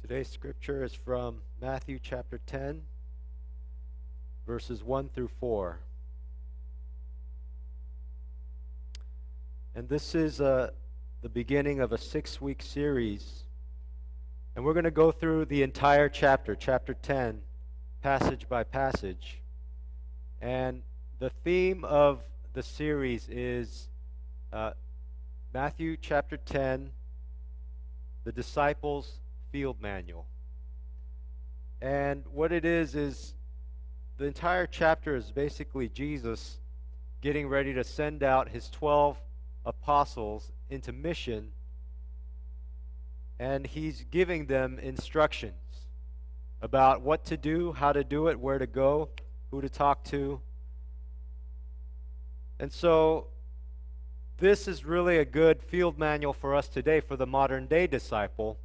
Today's scripture is from Matthew chapter 10, verses 1 through 4. And this is the beginning of a 6-week series. And we're going to go through the entire chapter, chapter 10, passage by passage. And the theme of the series is Matthew chapter 10, the disciples' field manual. And what it is the entire chapter is basically Jesus getting ready to send out his 12 apostles into mission, and he's giving them instructions about what to do, how to do it, where to go, who to talk to. And so this is really a good field manual for us today, for the modern day disciple,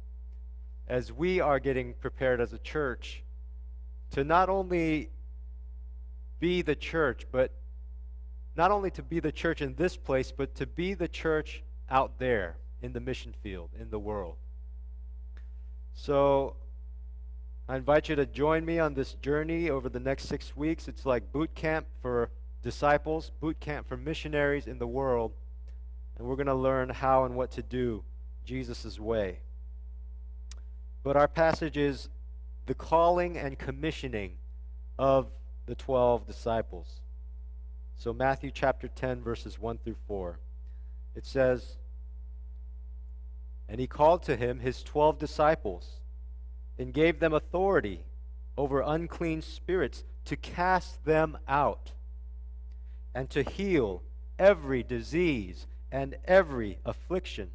as we are getting prepared as a church to not only be the church, but not only to be the church in this place, but to be the church out there in the mission field, in the world. So I invite you to join me on this journey over the next 6 weeks. It's like boot camp for disciples, boot camp for missionaries in the world, and we're going to learn how and what to do Jesus' way. But our passage is the calling and commissioning of the 12 disciples. So Matthew chapter 10, verses 1 through 4. It says, "And he called to him his 12 disciples, and gave them authority over unclean spirits to cast them out, and to heal every disease and every affliction.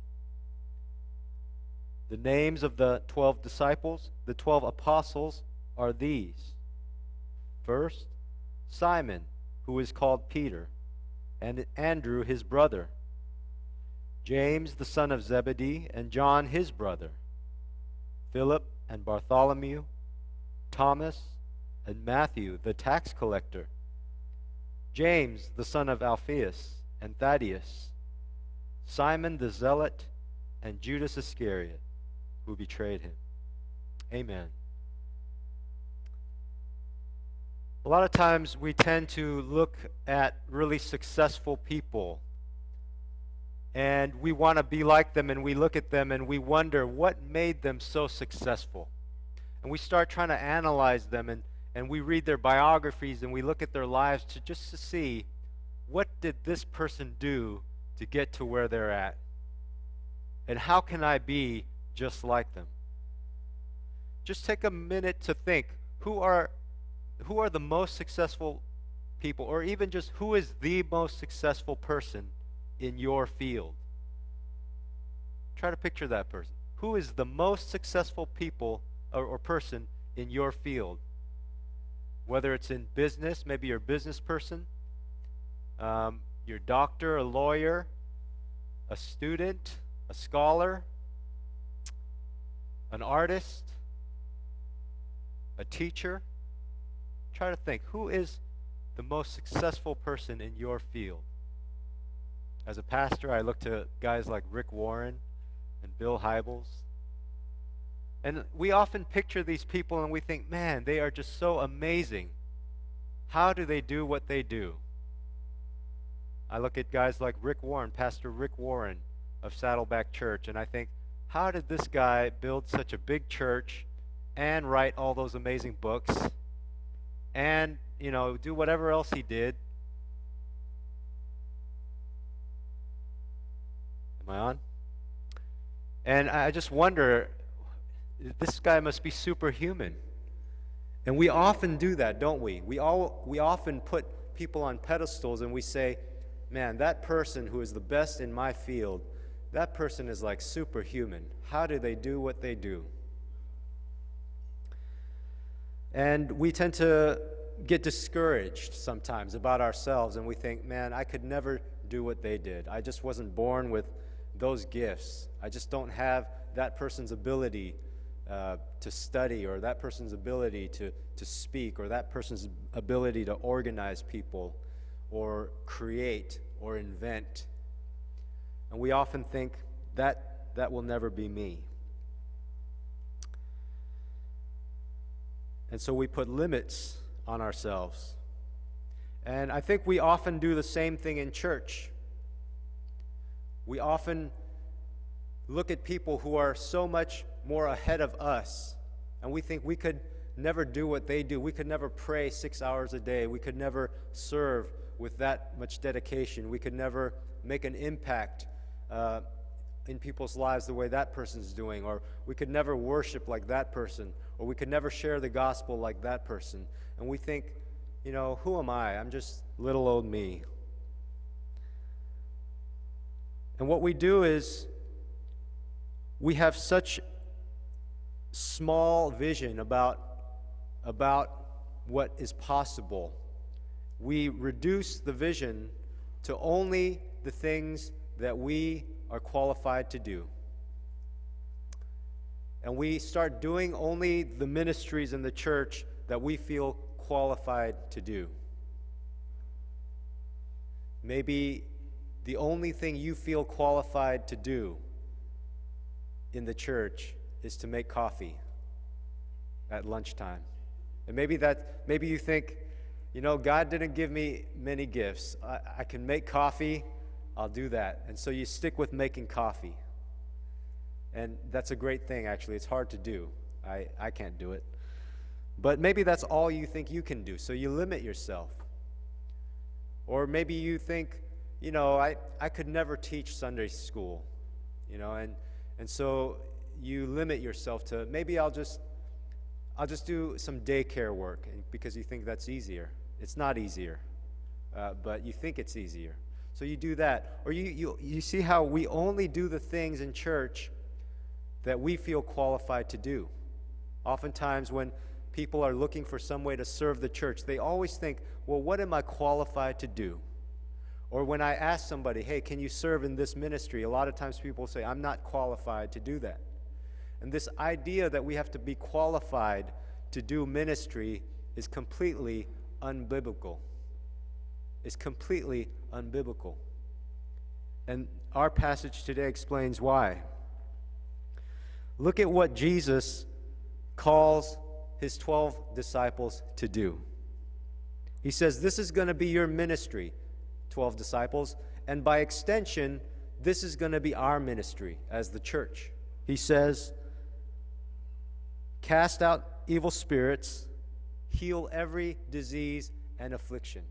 The names of the 12 disciples, the 12 apostles, are these. First, Simon, who is called Peter, and Andrew his brother, James the son of Zebedee, and John his brother, Philip and Bartholomew, Thomas and Matthew the tax collector, James the son of Alphaeus and Thaddeus, Simon the zealot, and Judas Iscariot, who betrayed him." Amen. A lot of times we tend to look at really successful people and we want to be like them, and we look at them and we wonder what made them so successful. And we start trying to analyze them, and we read their biographies and we look at their lives to see what did this person do to get to where they're at. And how can I be just like them? Just take a minute to think, who are the most successful people, or even just who is the most successful person in your field? Try to picture that person. Who is the most successful people or person in your field? Whether it's in business, maybe you're a business person, you're a doctor, a lawyer, a student, a scholar, an artist, a teacher. Try to think, who is the most successful person in your field? As a pastor, I look to guys like Rick Warren and Bill Hybels. And we often picture these people and we think, man, they are just so amazing. How do they do what they do? I look at guys like Rick Warren, Pastor Rick Warren of Saddleback Church, and I think, how did this guy build such a big church and write all those amazing books and, do whatever else he did? Am I on? And I just wonder, this guy must be superhuman. And we often do that, don't we? We often put people on pedestals and we say, man, that person who is the best in my field, that person is like superhuman. How do they do what they do? And we tend to get discouraged sometimes about ourselves, and we think, man, I could never do what they did. I just wasn't born with those gifts. I just don't have that person's ability to study, or that person's ability to speak, or that person's ability to organize people, or create, or invent. And we often think that will never be me. And so we put limits on ourselves. And I think we often do the same thing in church. We often look at people who are so much more ahead of us, and we think we could never do what they do. We could never pray 6 hours a day. We could never serve with that much dedication. We could never make an impact in people's lives the way that person's doing, or we could never worship like that person, or we could never share the gospel like that person. And we think, who am I? I'm just little old me. And what we do is we have such small vision about what is possible. We reduce the vision to only the things that we are qualified to do. And we start doing only the ministries in the church that we feel qualified to do. Maybe the only thing you feel qualified to do in the church is to make coffee at lunchtime. And maybe you think, God didn't give me many gifts. I can make coffee, I'll do that. And so you stick with making coffee. And that's a great thing, actually. It's hard to do. I can't do it. But maybe that's all you think you can do, so you limit yourself. Or maybe you think, I could never teach Sunday school, and so you limit yourself to, maybe I'll just do some daycare work, because you think that's easier. It's not easier, but you think it's easier. So you do that. Or you see how we only do the things in church that we feel qualified to do. Oftentimes when people are looking for some way to serve the church, they always think, well, what am I qualified to do? Or when I ask somebody, hey, can you serve in this ministry? A lot of times people say, I'm not qualified to do that. And this idea that we have to be qualified to do ministry is completely unbiblical. It's completely unbiblical. And our passage today explains why. Look at what Jesus calls his 12 disciples to do. He says, this is going to be your ministry, 12 disciples, and by extension, this is going to be our ministry as the church. He says, cast out evil spirits, heal every disease and affliction.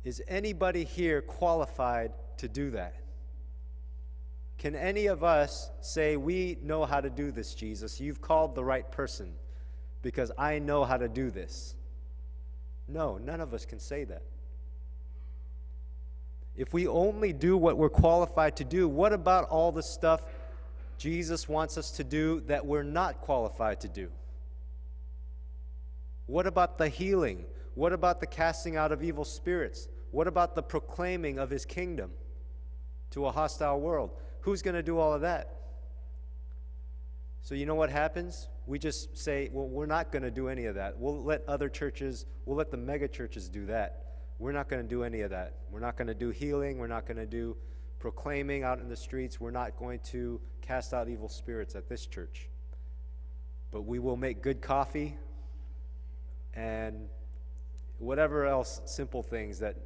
Is anybody here qualified to do that? Can any of us say, we know how to do this, Jesus? You've called the right person because I know how to do this. No, none of us can say that. If we only do what we're qualified to do, what about all the stuff Jesus wants us to do that we're not qualified to do? What about the healing? What about the casting out of evil spirits? What about the proclaiming of his kingdom to a hostile world? Who's going to do all of that? So you know what happens? We just say, well, we're not going to do any of that. We'll let other churches, we'll let the mega churches do that. We're not going to do any of that. We're not going to do healing. We're not going to do proclaiming out in the streets. We're not going to cast out evil spirits at this church. But we will make good coffee and whatever else simple things that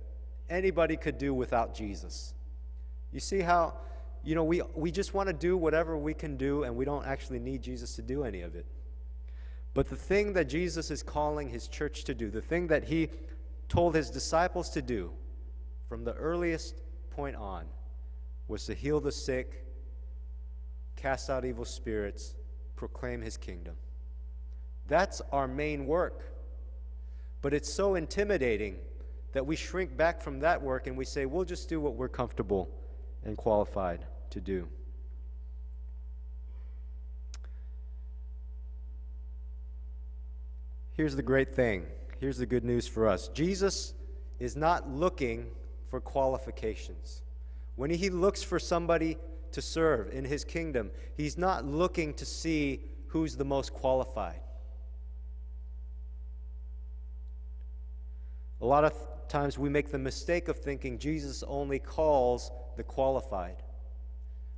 anybody could do without Jesus. You see how, we just want to do whatever we can do, and we don't actually need Jesus to do any of it. But the thing that Jesus is calling his church to do, the thing that he told his disciples to do from the earliest point on, was to heal the sick, cast out evil spirits, proclaim his kingdom. That's our main work. But it's so intimidating that we shrink back from that work and we say, we'll just do what we're comfortable and qualified to do. Here's the great thing. Here's the good news for us. Jesus is not looking for qualifications. When he looks for somebody to serve in his kingdom, he's not looking to see who's the most qualified. A lot of times we make the mistake of thinking Jesus only calls the qualified.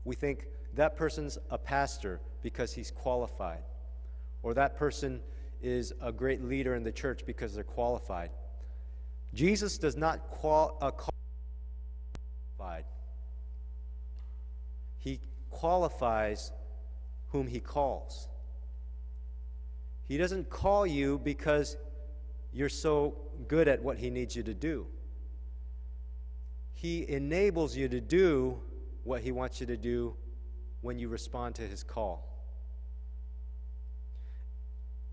We think that person's a pastor because he's qualified. or that person is a great leader in the church because they're qualified. Jesus does not call qualified. He qualifies whom he calls. He doesn't call you because you're so good at what he needs you to do. He enables you to do what he wants you to do when you respond to his call.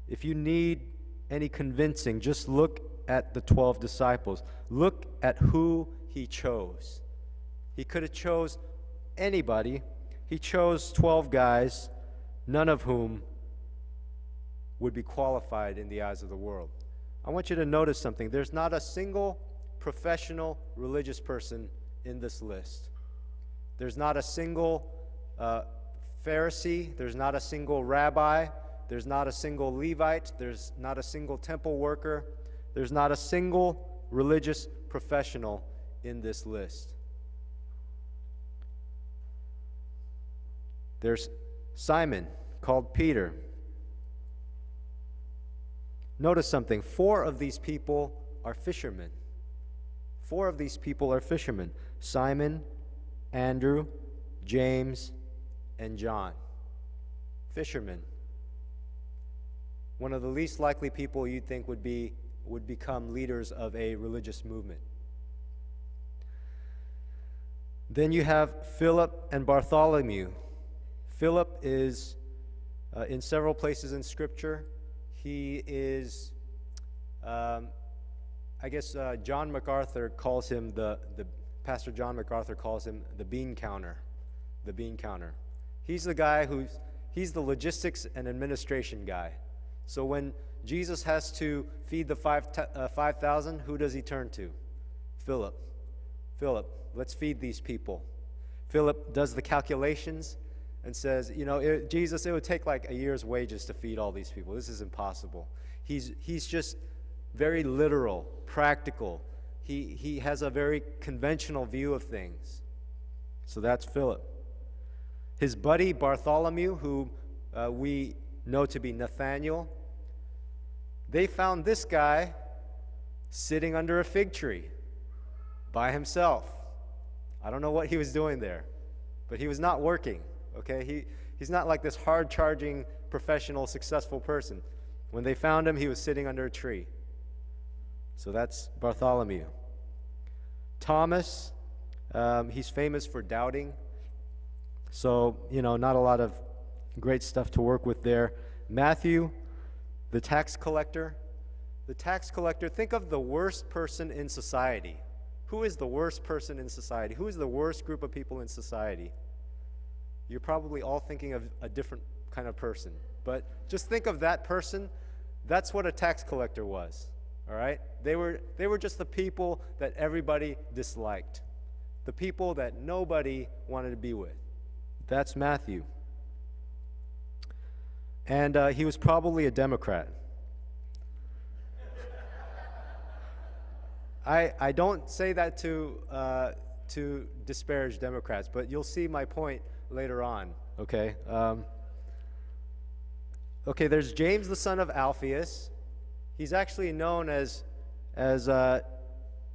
If you need any convincing, just look at the 12 disciples. Look at who he chose. He could have chose anybody. He chose 12 guys, none of whom would be qualified in the eyes of the world. I want you to notice something. There's not a single professional religious person in this list. There's not a single Pharisee. There's not a single rabbi. There's not a single Levite. There's not a single temple worker. There's not a single religious professional in this list. There's Simon, called Peter. Notice something. 4 of these people are fishermen. 4 of these people are fishermen. Simon, Andrew, James, and John. Fishermen. One of the least likely people you'd think would become leaders of a religious movement. Then you have Philip and Bartholomew. Philip is in several places in Scripture. He is, John MacArthur calls him Pastor John MacArthur calls him the bean counter. The bean counter. He's the guy he's the logistics and administration guy. So when Jesus has to feed the 5,000, who does he turn to? Philip. Philip, let's feed these people. Philip does the calculations and says, Jesus, it would take like a year's wages to feed all these people. This is impossible. He's just very literal, practical. He has a very conventional view of things. So that's Philip. His buddy Bartholomew, who we know to be Nathaniel, they found this guy sitting under a fig tree by himself. I don't know what he was doing there, but he was not working. Okay, he's not like this hard-charging, professional, successful person. When they found him, he was sitting under a tree. So that's Bartholomew. Thomas, he's famous for doubting. So, not a lot of great stuff to work with there. Matthew, the tax collector. The tax collector, think of the worst person in society. Who is the worst person in society? Who is the worst group of people in society? You're probably all thinking of a different kind of person. But just think of that person. That's what a tax collector was. All right? They were just the people that everybody disliked. The people that nobody wanted to be with. That's Matthew. And he was probably a Democrat. I don't say that to disparage Democrats, but you'll see my point later on, okay? There's James, the son of Alphaeus. He's actually known as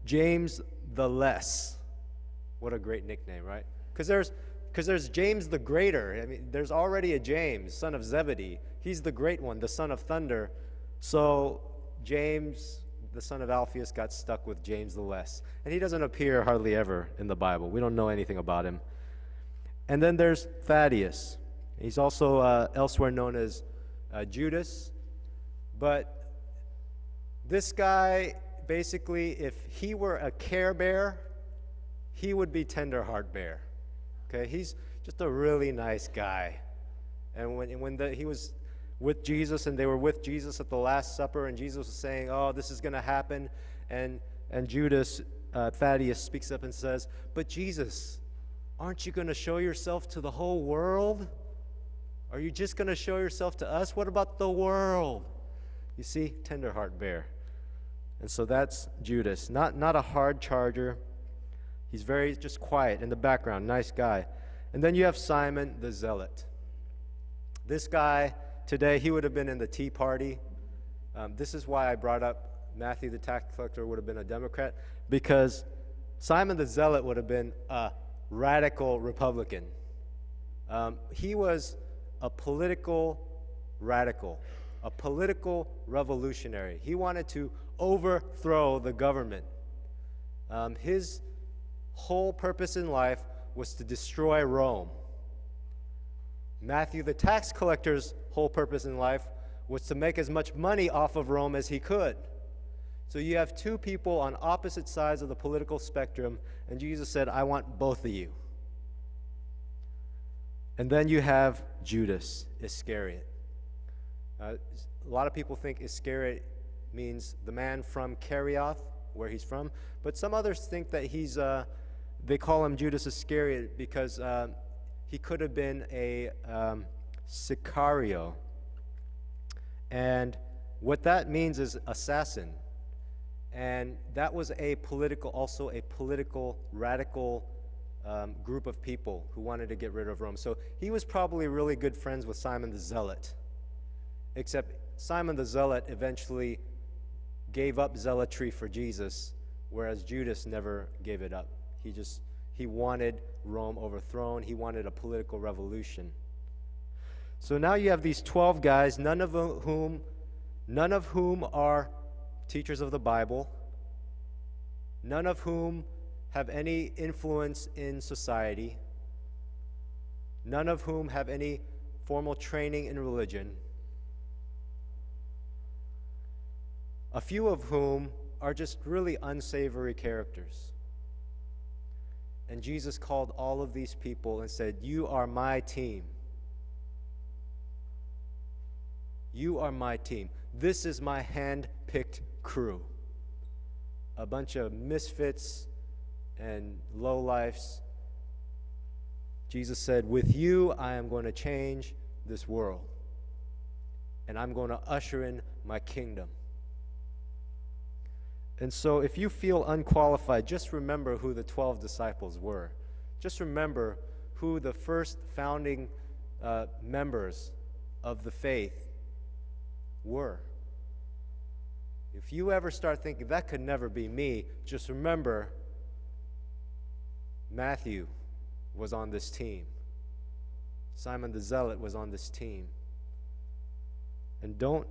James the Less. What a great nickname, right? Because there's James the Greater. I mean, there's already a James, son of Zebedee. He's the great one, the son of thunder. So James, the son of Alphaeus, got stuck with James the Less. And he doesn't appear hardly ever in the Bible. We don't know anything about him. And then there's Thaddeus. He's also elsewhere known as Judas. But this guy, basically, if he were a Care Bear, he would be Tenderheart Bear. Okay, he's just a really nice guy. And when he was with Jesus and they were with Jesus at the Last Supper and Jesus was saying, oh, this is going to happen, and Judas, Thaddeus, speaks up and says, but Jesus, aren't you going to show yourself to the whole world? Are you just going to show yourself to us? What about the world? You see, Tenderheart Bear. And so that's Judas. Not a hard charger. He's very just quiet in the background, nice guy. And then you have Simon the Zealot. This guy today, he would have been in the Tea Party. This is why I brought up Matthew the tax collector would have been a Democrat, because Simon the Zealot would have been a radical Republican. He was a political radical, a political revolutionary. He wanted to overthrow the government. His whole purpose in life was to destroy Rome. Matthew the tax collector's whole purpose in life was to make as much money off of Rome as he could. So you have two people on opposite sides of the political spectrum, and Jesus said, I want both of you. And then you have Judas Iscariot. A lot of people think Iscariot means the man from Kerioth, where he's from, but some others think that they call him Judas Iscariot because he could have been a Sicario. And what that means is assassin. And that was also a political, radical group of people who wanted to get rid of Rome. So he was probably really good friends with Simon the Zealot. Except Simon the Zealot eventually gave up zealotry for Jesus, whereas Judas never gave it up. He wanted Rome overthrown. He wanted a political revolution. So now you have these 12 guys, none of whom are teachers of the Bible, none of whom have any influence in society, none of whom have any formal training in religion, a few of whom are just really unsavory characters. And Jesus called all of these people and said, you are my team. You are my team. This is my hand-picked crew. A bunch of misfits and lowlifes. Jesus said, with you, I am going to change this world. And I'm going to usher in my kingdom. And so if you feel unqualified, just remember who the 12 disciples were. Just remember who the first founding members of the faith were. If you ever start thinking, that could never be me, just remember Matthew was on this team. Simon the Zealot was on this team. And don't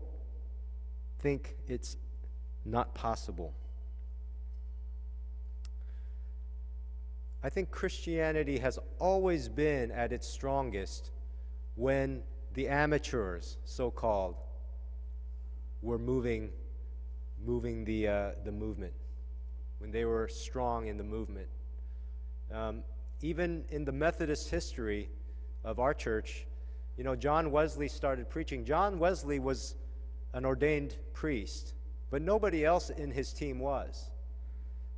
think it's not possible. I think Christianity has always been at its strongest when the amateurs, so-called, were moving the movement, when they were strong in the movement. Even in the Methodist history of our church, John Wesley started preaching. John Wesley was an ordained priest, but nobody else in his team was.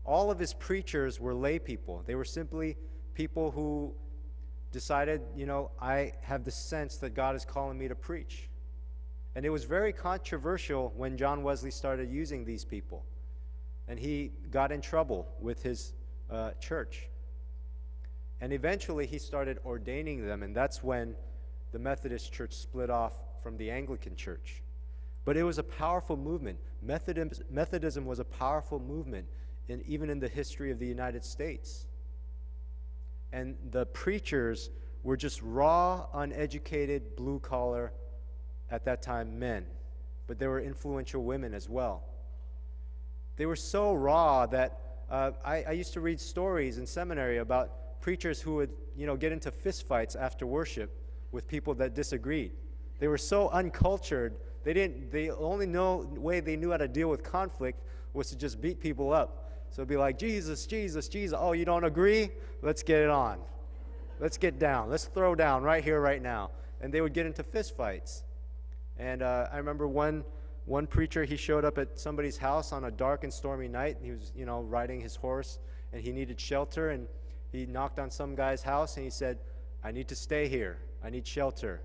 All of his preachers were lay people. They were simply people who decided, I have the sense that God is calling me to preach. And it was very controversial when John Wesley started using these people. And he got in trouble with his church. And eventually he started ordaining them, and that's when the Methodist Church split off from the Anglican Church. But it was a powerful movement. Methodism was a powerful movement, even in the history of the United States. And the preachers were just raw, uneducated, blue-collar, at that time, men. But there were influential women as well. They were so raw that I used to read stories in seminary about preachers who would, get into fistfights after worship with people that disagreed. They were so uncultured. The only way they knew how to deal with conflict was to just beat people up. So it'd be like, Jesus, Jesus, Jesus. Oh, you don't agree? Let's get it on. Let's get down. Let's throw down right here, right now. And they would get into fistfights. And I remember one preacher, he showed up at somebody's house on a dark and stormy night. He was, riding his horse, and he needed shelter. And he knocked on some guy's house, and he said, I need to stay here. I need shelter.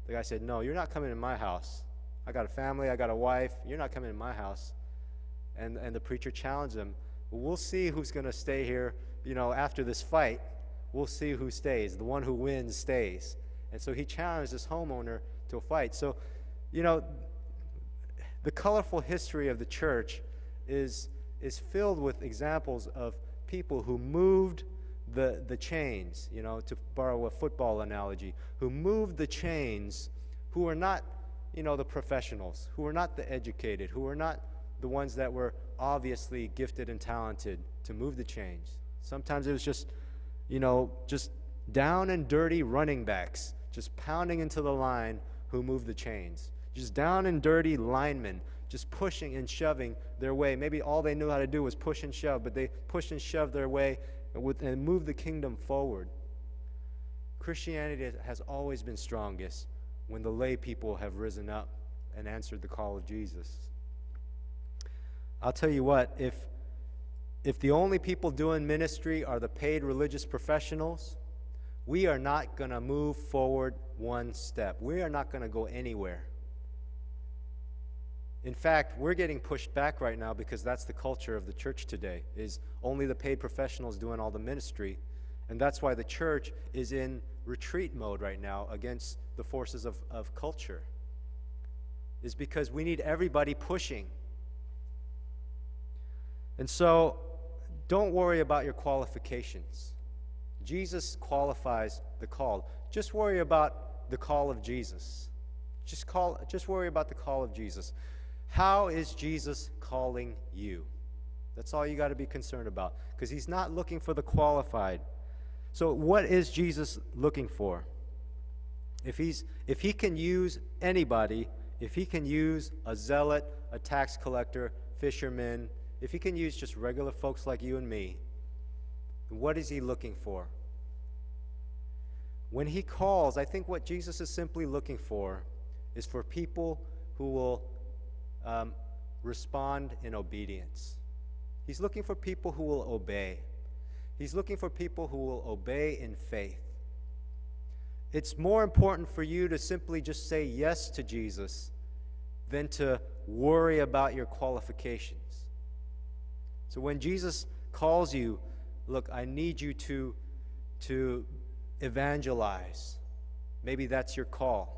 The guy said, no, you're not coming in my house. I got a family. I got a wife. You're not coming in my house. And the preacher challenged him. Well, we'll see who's going to stay here, after this fight. We'll see who stays. The one who wins stays. And so he challenged this homeowner to a fight. So You know, the colorful history of the church is filled with examples of people who moved the chains, you know, to borrow a football analogy, who moved the chains, who are not, you know, the professionals, who are not the educated, who are not the ones that were obviously gifted and talented to move the chains. Sometimes it was just, you know, just down and dirty running backs, just pounding into the line who moved the chains. Just down and dirty linemen, just pushing and shoving their way. Maybe all they knew how to do was push and shove, but they pushed and shoved their way and moved the kingdom forward. Christianity has always been strongest when the lay people have risen up and answered the call of Jesus. I'll tell you what, if the only people doing ministry are the paid religious professionals, we are not going to move forward one step. We are not going to go anywhere. In fact, we're getting pushed back right now because that's the culture of the church today, is only the paid professionals doing all the ministry. And that's why the church is in retreat mode right now against the forces of culture, is because we need everybody pushing. And so, don't worry about your qualifications. Jesus qualifies the called. Just worry about the call of Jesus. Just worry about the call of Jesus. How is Jesus calling you? That's all you got to be concerned about, because he's not looking for the qualified. So what is Jesus looking for? If he can use anybody, if he can use a zealot, a tax collector, fisherman, if he can use just regular folks like you and me, what is he looking for? When he calls, I think what Jesus is simply looking for is for people who will respond in obedience. He's looking for people who will obey. He's looking for people who will obey in faith. It's more important for you to simply just say yes to Jesus than to worry about your qualifications. So when Jesus calls you, look, I need you to evangelize. Maybe that's your call.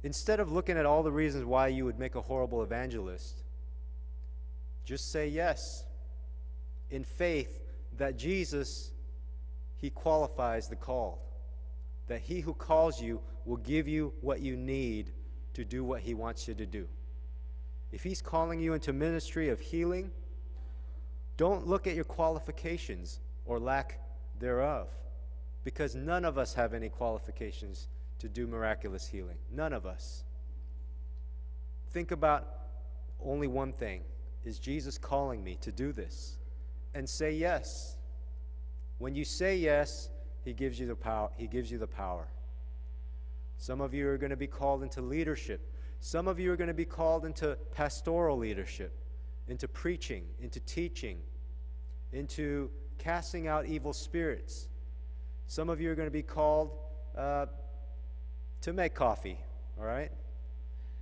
Instead of looking at all the reasons why you would make a horrible evangelist, just say yes in faith that Jesus, he qualifies the called, that he who calls you will give you what you need to do what he wants you to do. If he's calling you into ministry of healing, don't look at your qualifications or lack thereof, because none of us have any qualifications to do miraculous healing. None of us. Think about only one thing. Is Jesus calling me to do this? And say yes. When you say yes, he gives you the power. He gives you the power. Some of you are going to be called into leadership. Some of you are going to be called into pastoral leadership, into preaching, into teaching, into casting out evil spirits. Some of you are going to be called to make coffee, all right?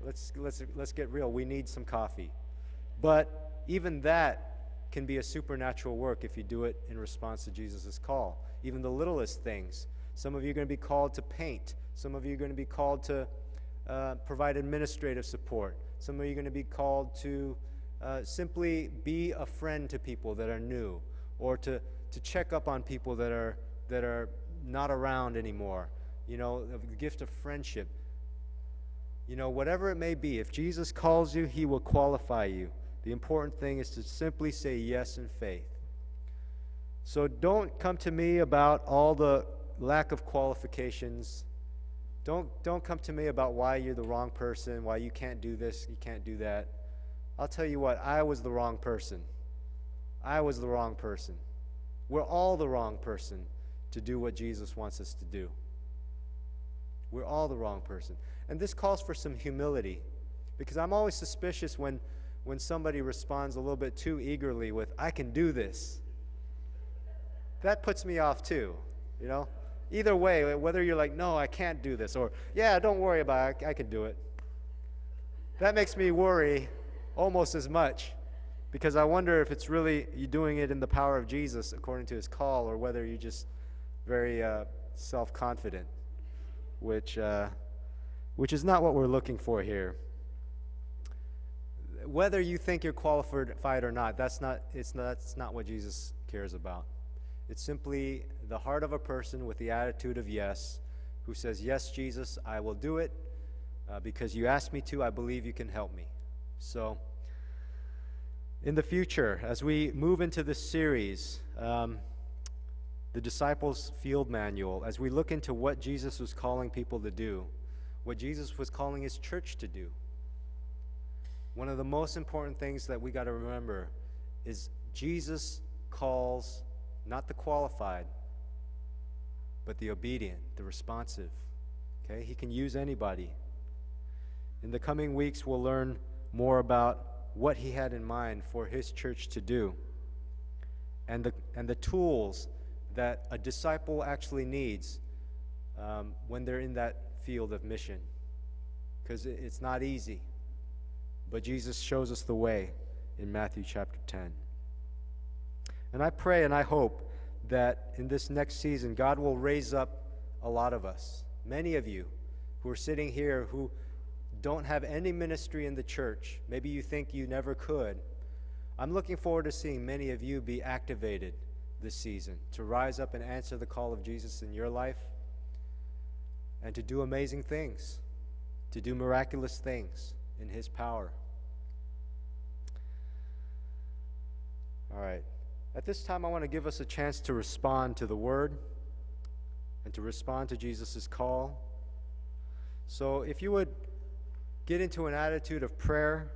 Let's get real. We need some coffee. But even that can be a supernatural work if you do it in response to Jesus' call. Even the littlest things. Some of you are going to be called to paint. Some of you are going to be called to provide administrative support. Some of you are going to be called to simply be a friend to people that are new, or to check up on people that are not around anymore. You know, the gift of friendship. You know, whatever it may be, if Jesus calls you, he will qualify you. The important thing is to simply say yes in faith. So don't come to me about all the lack of qualifications. Don't come to me about why you're the wrong person, why you can't do this, you can't do that. I'll tell you what, I was the wrong person. I was the wrong person. We're all the wrong person to do what Jesus wants us to do. We're all the wrong person. And this calls for some humility, because I'm always suspicious when somebody responds a little bit too eagerly with, I can do this. That puts me off too, you know? Either way, whether you're like, no, I can't do this, or, yeah, don't worry about it, I can do it. That makes me worry almost as much, because I wonder if it's really you doing it in the power of Jesus according to his call, or whether you're just very self-confident, which which is not what we're looking for here. Whether you think you're qualified or not, that's not what Jesus cares about. It's simply the heart of a person with the attitude of yes, who says, yes, Jesus, I will do it because you asked me to. I believe you can help me. So in the future, as we move into this series, the Disciples' Field Manual, as we look into what Jesus was calling people to do, what Jesus was calling his church to do, one of the most important things that we got to remember is Jesus calls not the qualified, but the obedient, the responsive. Okay? He can use anybody. In the coming weeks, we'll learn more about what he had in mind for his church to do, and the tools that a disciple actually needs when they're in that field of mission, because it's not easy, but Jesus shows us the way in Matthew chapter 10. And I pray and I hope that in this next season, God will raise up a lot of us, many of you who are sitting here who don't have any ministry in the church. Maybe you think you never could. I'm looking forward to seeing many of you be activated this season to rise up and answer the call of Jesus in your life and to do amazing things, to do miraculous things in his power. All right. At this time, I want to give us a chance to respond to the word and to respond to Jesus' call. So if you would get into an attitude of prayer